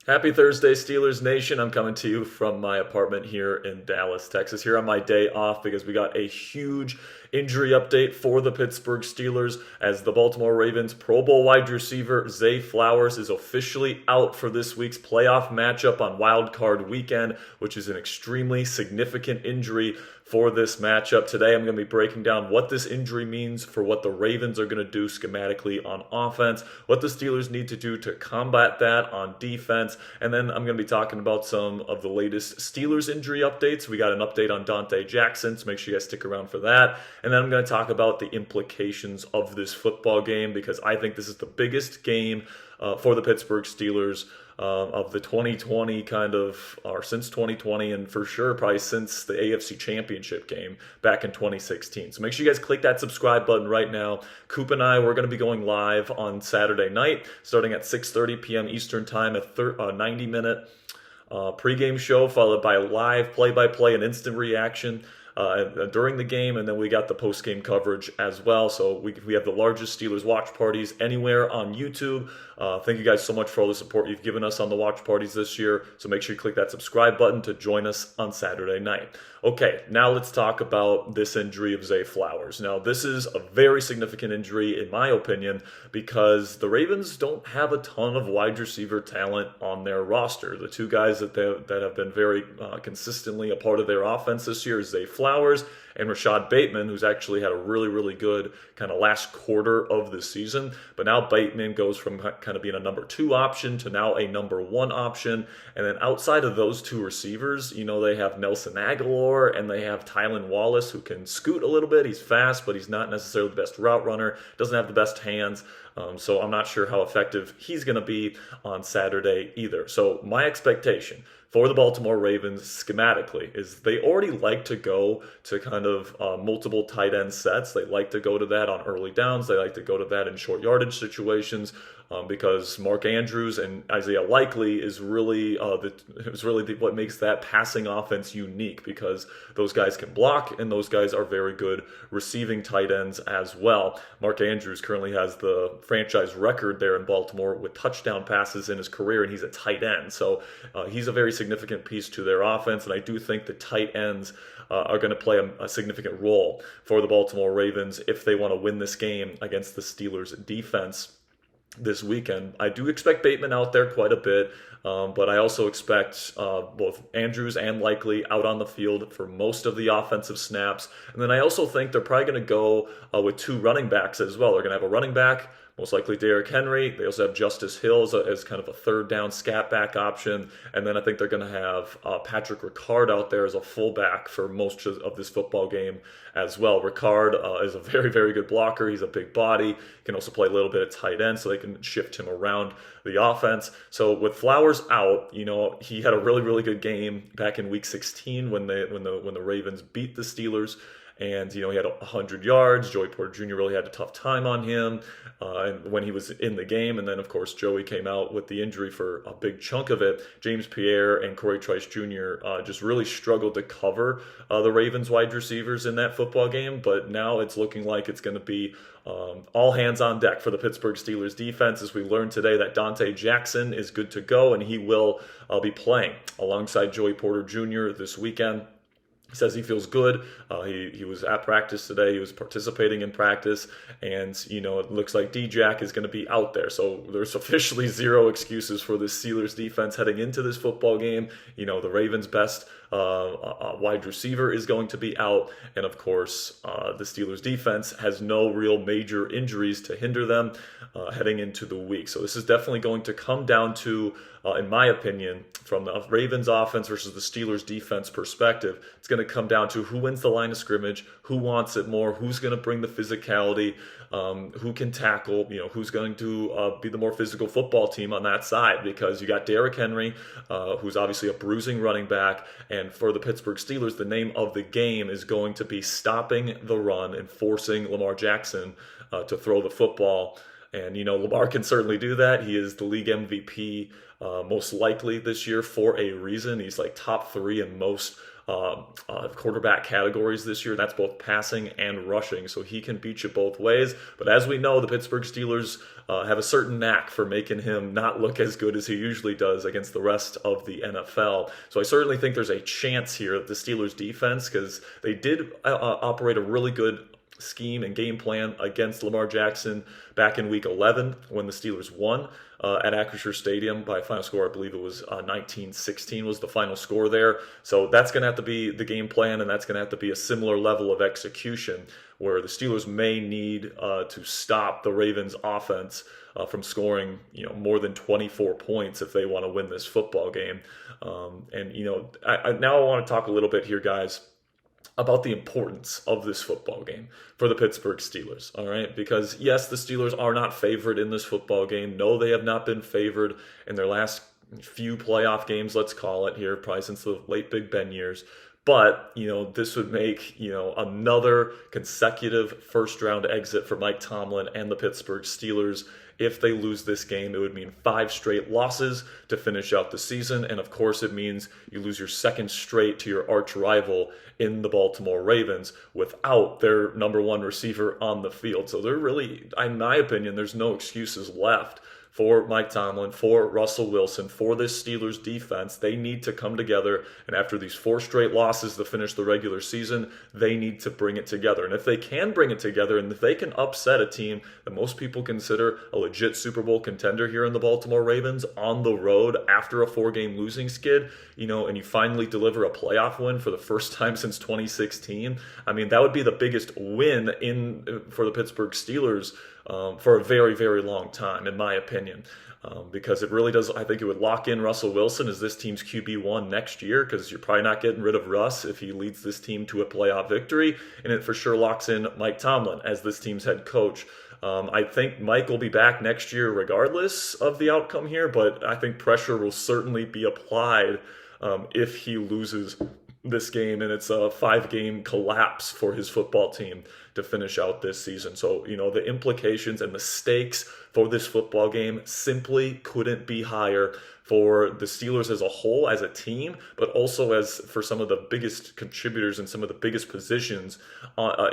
Happy Thursday, Steelers Nation. I'm coming to you from my apartment here in Dallas, Texas, here on my day off because we got a huge injury update for the Pittsburgh Steelers as the Baltimore Ravens Pro Bowl wide receiver Zay Flowers is officially out for this week's playoff matchup on Wild Card Weekend, which is an extremely significant injury for this matchup. Today, I'm going to be breaking down what this injury means for what the Ravens are going to do schematically on offense, what the Steelers need to do to combat that on defense, and then I'm going to be talking about some of the latest Steelers injury updates. We got an update on Donte Jackson, so make sure you guys stick around for that. And then I'm going to talk about the implications of this football game because I think this is the biggest game for the Pittsburgh Steelers of the 2020 kind of, or since 2020, and for sure probably since the AFC Championship game back in 2016. So make sure you guys click that subscribe button right now. Coop and I, we're going to be going live on Saturday night, starting at 6:30 p.m. Eastern Time, a 90-minute pregame show, followed by a live play-by-play and instant reaction during the game, and then we got the post-game coverage as well. So we have the largest Steelers watch parties anywhere on YouTube. Thank you guys so much for all the support you've given us on the watch parties this year. So make sure you click that subscribe button to join us on Saturday night. Okay, now let's talk about this injury of Zay Flowers. Now, this is a very significant injury, in my opinion, because the Ravens don't have a ton of wide receiver talent on their roster. The two guys that have been very consistently a part of their offense this year is Zay Flowers and Rashad Bateman, who's actually had a really, really good kind of last quarter of the season. But now Bateman goes from kind of being a number 2 option to now a number 1 option. And then outside of those two receivers, they have Nelson Aguilar and they have Tylan Wallace, who can scoot a little bit. He's fast, but he's not necessarily the best route runner, doesn't have the best hands. So I'm not sure how effective he's going to be on Saturday either. So my expectation for the Baltimore Ravens schematically is they already like to go to kind of multiple tight end sets. They like to go to that on early downs. They like to go to that in short yardage situations because Mark Andrews and Isaiah Likely is really what makes that passing offense unique, because those guys can block and those guys are very good receiving tight ends as well. Mark Andrews currently has the franchise record there in Baltimore with touchdown passes in his career, and he's a tight end. So he's a very significant piece to their offense, and I do think the tight ends are going to play a significant role for the Baltimore Ravens if they want to win this game against the Steelers' defense this weekend. I do expect Bateman out there quite a bit, but I also expect both Andrews and Likely out on the field for most of the offensive snaps. And then I also think they're probably going to go with 2 running backs as well. They're going to have a running back, most likely Derrick Henry. They also have Justice Hill as kind of a third down scat back option. And then I think they're going to have Patrick Ricard out there as a fullback for most of this football game as well. Ricard is a very, very good blocker. He's a big body. Can also play a little bit of tight end, so they can shift him around the offense. So with Flowers out, he had a really, really good game back in Week 16 when the Ravens beat the Steelers. And, he had 100 yards. Joey Porter Jr. really had a tough time on him and when he was in the game. And then, of course, Joey came out with the injury for a big chunk of it. James Pierre and Corey Trice Jr. Just really struggled to cover the Ravens wide receivers in that football game. But now it's looking like it's going to be all hands on deck for the Pittsburgh Steelers defense, as we learned today that Donte Jackson is good to go, and he will be playing alongside Joey Porter Jr. this weekend. He says he feels good. He was at practice today. He was participating in practice. And, it looks like D-Jack is going to be out there. So there's officially zero excuses for the Steelers defense heading into this football game. The Ravens' best wide receiver is going to be out. And, of course, the Steelers defense has no real major injuries to hinder them heading into the week. So this is definitely going to come down to, in my opinion, from the Ravens offense versus the Steelers defense perspective, it's going to come down to who wins the line of scrimmage, who wants it more, who's going to bring the physicality, who can tackle, who's going to be the more physical football team on that side, because you got Derrick Henry, who's obviously a bruising running back, and for the Pittsburgh Steelers, the name of the game is going to be stopping the run and forcing Lamar Jackson to throw the football And, Lamar can certainly do that. He is the league MVP most likely this year for a reason. He's like top 3 in most quarterback categories this year. That's both passing and rushing, so he can beat you both ways. But as we know, the Pittsburgh Steelers have a certain knack for making him not look as good as he usually does against the rest of the NFL. So I certainly think there's a chance here that the Steelers defense, because they did operate a really good scheme and game plan against Lamar Jackson back in Week 11 when the Steelers won at Acrisure Stadium by a final score. I believe it was 19-16 was the final score there. So that's going to have to be the game plan, and that's going to have to be a similar level of execution where the Steelers may need to stop the Ravens offense from scoring more than 24 points if they want to win this football game. Now I want to talk a little bit here, guys, about the importance of this football game for the Pittsburgh Steelers, all right? Because, yes, the Steelers are not favored in this football game. No, they have not been favored in their last few playoff games, let's call it here, probably since the late Big Ben years. But, this would make, another consecutive first-round exit for Mike Tomlin and the Pittsburgh Steelers. If they lose this game, it would mean 5 straight losses to finish out the season. And of course, it means you lose your second straight to your arch rival in the Baltimore Ravens without their number 1 receiver on the field. So they're really, in my opinion, there's no excuses left for Mike Tomlin, for Russell Wilson, for this Steelers defense. They need to come together, and after these 4 straight losses to finish the regular season, they need to bring it together. And if they can bring it together, and if they can upset a team that most people consider a legit Super Bowl contender here in the Baltimore Ravens on the road after a 4-game losing skid, and you finally deliver a playoff win for the first time since 2016, I mean, that would be the biggest win for the Pittsburgh Steelers for a very, very long time, in my opinion, because it really does. I think it would lock in Russell Wilson as this team's QB1 next year, because you're probably not getting rid of Russ if he leads this team to a playoff victory, and it for sure locks in Mike Tomlin as this team's head coach. I think Mike will be back next year regardless of the outcome here, but I think pressure will certainly be applied if he loses this game, and it's a 5-game collapse for his football team to finish out this season. So, the implications and the stakes for this football game simply couldn't be higher for the Steelers as a whole, as a team, but also as for some of the biggest contributors and some of the biggest positions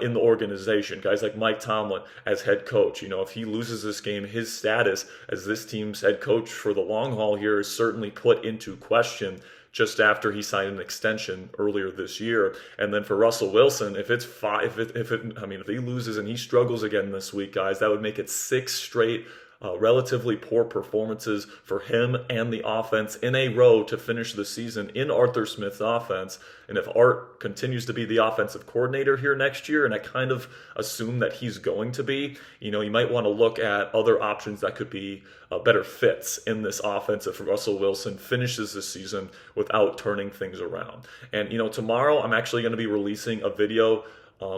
in the organization. Guys like Mike Tomlin as head coach. If he loses this game, his status as this team's head coach for the long haul here is certainly put into question just after he signed an extension earlier this year. And then for Russell Wilson, if he loses and he struggles again this week, guys, that would make it 6 straight relatively poor performances for him and the offense in a row to finish the season in Arthur Smith's offense. And if Art continues to be the offensive coordinator here next year, and I kind of assume that he's going to be, you might want to look at other options that could be better fits in this offense if Russell Wilson finishes this season without turning things around. And, tomorrow I'm actually going to be releasing a video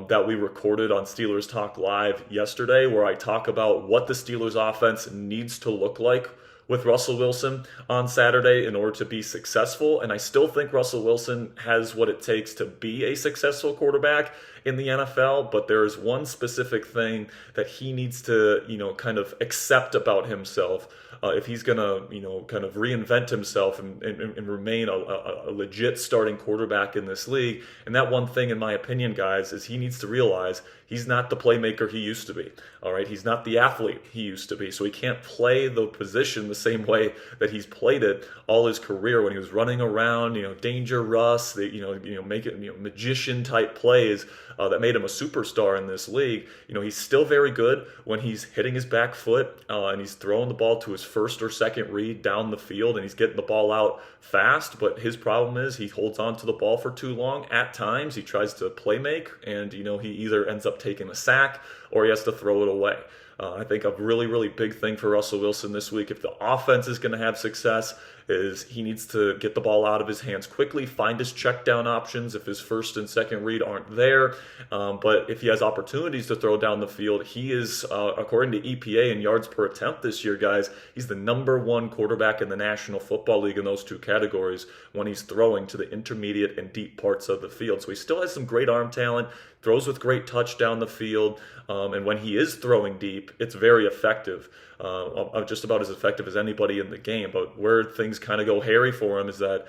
that we recorded on Steelers Talk Live yesterday, where I talk about what the Steelers offense needs to look like with Russell Wilson on Saturday in order to be successful. And I still think Russell Wilson has what it takes to be a successful quarterback in the NFL, but there is one specific thing that he needs to, kind of accept about himself if he's going to, kind of reinvent himself and remain a legit starting quarterback in this league. And that one thing, in my opinion, guys, is he needs to realize he's not the playmaker he used to be. All right, he's not the athlete he used to be, so he can't play the position the same way that he's played it all his career when he was running around, danger Russ, making magician type plays that made him a superstar in this league. He's still very good when he's hitting his back foot and he's throwing the ball to his first or second read down the field and he's getting the ball out fast. But his problem is he holds on to the ball for too long. At times he tries to play make and he either ends up taking a sack or he has to throw it away. I think a really, really big thing for Russell Wilson this week, if the offense is going to have success, is he needs to get the ball out of his hands quickly, find his check down options if his first and second read aren't there. But if he has opportunities to throw down the field, he is, according to EPA in yards per attempt this year, guys, he's the #1 quarterback in the National Football League in those two categories when he's throwing to the intermediate and deep parts of the field. So he still has some great arm talent, throws with great touch down the field, and when he is throwing deep, deep, it's very effective. Just about as effective as anybody in the game. But where things kind of go hairy for him is that,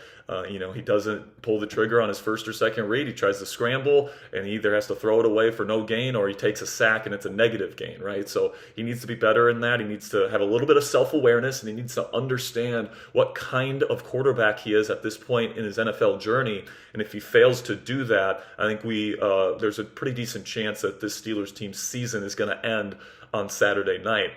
he doesn't pull the trigger on his first or second read. He tries to scramble, and he either has to throw it away for no gain, or he takes a sack and it's a negative gain, right? So he needs to be better in that. He needs to have a little bit of self-awareness, and he needs to understand what kind of quarterback he is at this point in his NFL journey. And if he fails to do that, I think there's a pretty decent chance that this Steelers team season is going to end on Saturday night.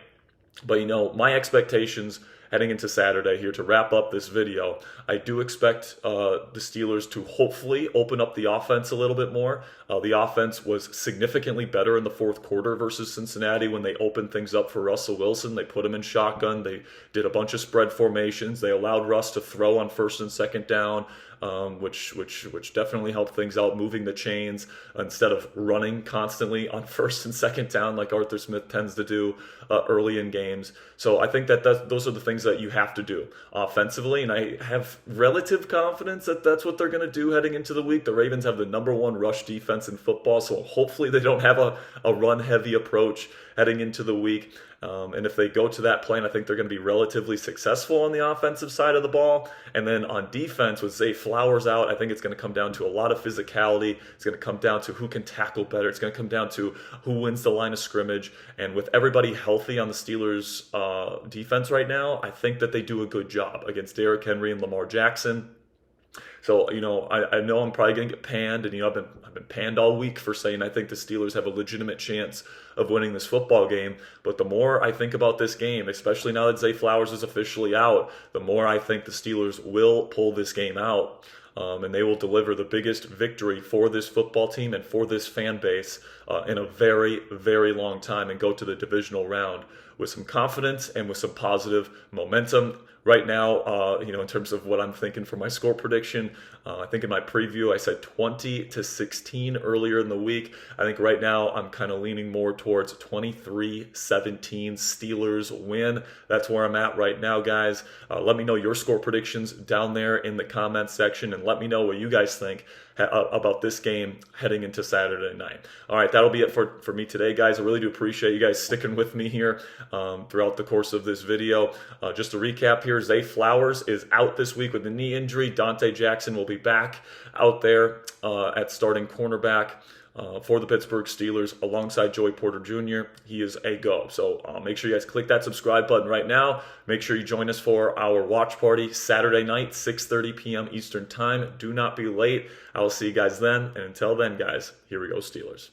But, my expectations heading into Saturday here to wrap up this video, I do expect the Steelers to hopefully open up the offense a little bit more. The offense was significantly better in the fourth quarter versus Cincinnati when they opened things up for Russell Wilson. They put him in shotgun. They did a bunch of spread formations. They allowed Russ to throw on first and second down, which definitely helped things out, moving the chains instead of running constantly on first and second down like Arthur Smith tends to do early in games. So I think that those are the things that you have to do offensively, and I have relative confidence that that's what they're going to do heading into the week. The Ravens have the #1 rush defense in football, so hopefully they don't have a run-heavy approach heading into the week. And if they go to that plan, I think they're going to be relatively successful on the offensive side of the ball. And then on defense, with Zay Flowers out, I think it's going to come down to a lot of physicality. It's going to come down to who can tackle better. It's going to come down to who wins the line of scrimmage. And with everybody healthy on the Steelers' defense right now, I think that they do a good job against Derrick Henry and Lamar Jackson. So, I know I'm probably going to get panned, and, I've been panned all week for saying I think the Steelers have a legitimate chance of winning this football game. But the more I think about this game, especially now that Zay Flowers is officially out, the more I think the Steelers will pull this game out. And they will deliver the biggest victory for this football team and for this fan base in a very, very long time, and go to the divisional round with some confidence and with some positive momentum. Right now, in terms of what I'm thinking for my score prediction, I think in my preview I said 20-16 earlier in the week. I think right now I'm kind of leaning more towards 23-17 Steelers win. That's where I'm at right now, guys. Let me know your score predictions down there in the comments section, and let me know what you guys think about this game heading into Saturday night. All right, that'll be it for me today, guys. I really do appreciate you guys sticking with me here throughout the course of this video. Just to recap here, Zay Flowers is out this week with a knee injury. Donte Jackson will be back out there at starting cornerback for the Pittsburgh Steelers alongside Joey Porter Jr. He is a go. So make sure you guys click that subscribe button right now. Make sure you join us for our watch party Saturday night, 6:30 p.m. Eastern Time. Do not be late. I will see you guys then. And until then, guys, here we go, Steelers.